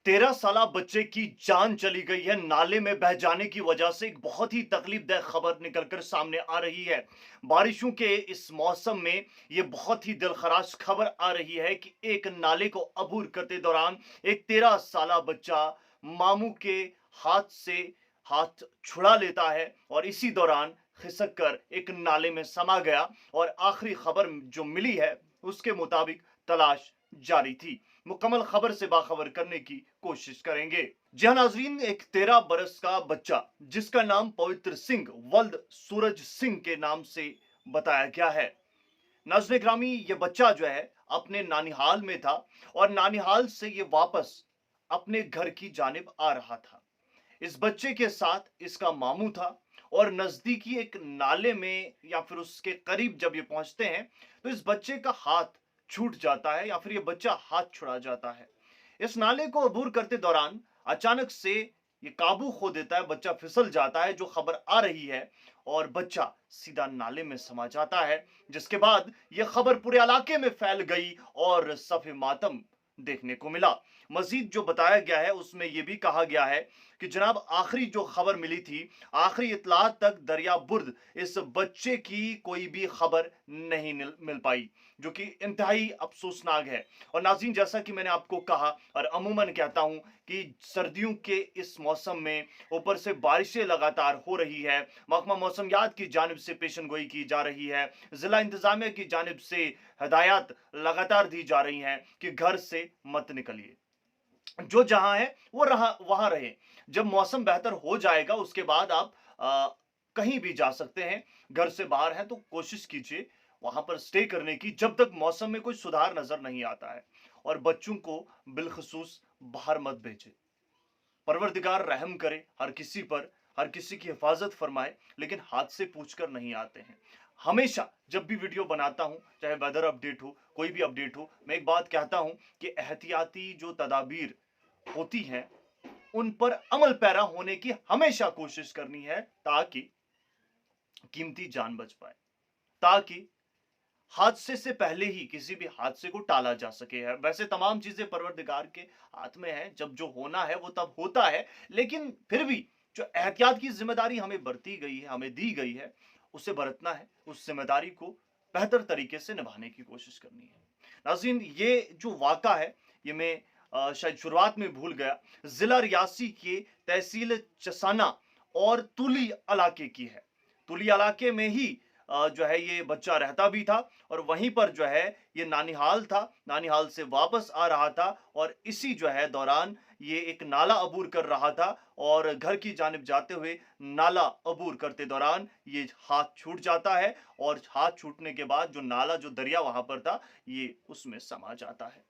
13 साला बच्चे की जान चली गई है नाले में बह जाने की वजह से। एक बहुत ही तकलीफदायक खबर निकलकर सामने आ रही है। बारिशों के इस मौसम में ये बहुत ही दिलखराश खबर आ रही है कि एक नाले को अबूर करते दौरान एक 13 साला बच्चा मामू के हाथ से हाथ छुड़ा लेता है और इसी दौरान खिसक कर एक नाले में समा गया। और आखिरी खबर जो मिली है उसके मुताबिक तलाश जारी थी। मुकम्मल खबर से बाखबर करने की कोशिश करेंगे। जी हाँ नाजरीन, एक 13 बरस का बच्चा जिसका नाम पवित्र सिंह वल्द सूरज सिंह के नाम से बताया गया है। नाज़रीन ग्रामी, ये बच्चा जो है अपने नानिहाल में था और नानिहाल से ये वापस अपने घर की जानिब आ रहा था। इस बच्चे के साथ इसका मामू था और नजदीकी एक नाले में या फिर उसके करीब जब ये पहुंचते हैं तो इस बच्चे का हाथ छूट जाता है या फिर ये बच्चा हाथ छुड़ा जाता है। इस नाले को अबूर करते दौरान अचानक से ये काबू खो देता है, बच्चा फिसल जाता है जो खबर आ रही है और बच्चा सीधा नाले में समा जाता है। जिसके बाद यह खबर पूरे इलाके में फैल गई और सफे मातम देखने को मिला। मजीद जो बताया गया है उसमें यह भी कहा गया है कि जनाब आखिरी जो खबर मिली थी, आखिरी इतलात तक दरिया बुर्द इस बच्चे की कोई भी खबर नहीं मिल पाई, जो कि इंतहाई अफसोसनाक है। और नाज़रीन, जैसा कि मैंने आपको कहा और अमूमन कहता हूं कि सर्दियों के इस मौसम में ऊपर से बारिशें लगातार हो रही है, महकमा मौसमियात की जानिब से पेशन गोई की जा रही है, जिला इंतजामिया की जानिब से हदायत लगातार दी जा रही हैं कि घर से मत निकलिए, जो जहां है वो रहा वहां रहे। जब मौसम बेहतर हो जाएगा उसके बाद आप कहीं भी जा सकते हैं। घर से बाहर हैं तो कोशिश कीजिए वहां पर स्टे करने की जब तक मौसम में कोई सुधार नजर नहीं आता है। और बच्चों को बिलखसूस बाहर मत भेजें। परवरदिगार रहम करे हर किसी पर, हर किसी की हिफाजत फरमाए, लेकिन हाथ से पूछ कर नहीं आते हैं। हमेशा जब भी वीडियो बनाता हूं, चाहे वेदर अपडेट हो, कोई भी अपडेट हो, मैं एक बात कहता हूं कि एहतियाती जो तदाबीर होती हैं उन पर अमल पैरा होने की हमेशा कोशिश करनी है, ताकि कीमती जान बच पाए, ताकि हादसे से पहले ही किसी भी हादसे को टाला जा सके। है वैसे तमाम चीजें परवरदिगार के हाथ में है, जब जो होना है वो तब होता है, लेकिन फिर भी जो एहतियात की जिम्मेदारी हमें बरती गई है, हमें दी गई है, उसे बरतना है, उस जिम्मेदारी को बेहतर तरीके से निभाने की कोशिश करनी है। नाज़रीन, ये जो वाक़ा है ये मैं शायद शुरुआत में भूल गया, जिला रियासी के तहसील चसाना और तुली इलाके की है। तुली इलाके में ही जो है ये बच्चा रहता भी था और वहीं पर जो है ये नानिहाल था, नानिहाल से वापस आ रहा था और इसी जो है दौरान ये एक नाला अबूर कर रहा था और घर की जानिब जाते हुए नाला अबूर करते दौरान ये हाथ छूट जाता है और हाथ छूटने के बाद जो नाला, जो दरिया वहां पर था, ये उसमें समा जाता है।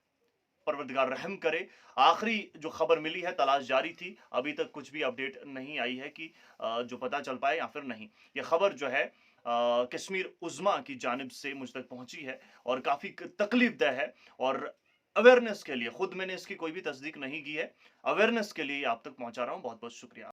परवरदिगार रहम करे। आखिरी जो खबर मिली है तलाश जारी थी, अभी तक कुछ भी अपडेट नहीं आई है कि जो पता चल पाए या फिर नहीं। ये खबर जो है कश्मीर उज़्मा की जानिब से मुझ तक पहुंची है और काफ़ी तकलीफदेह है। और अवेयरनेस के लिए खुद मैंने इसकी कोई भी तस्दीक नहीं की है, अवेयरनेस के लिए आप तक पहुंचा रहा हूं। बहुत बहुत शुक्रिया।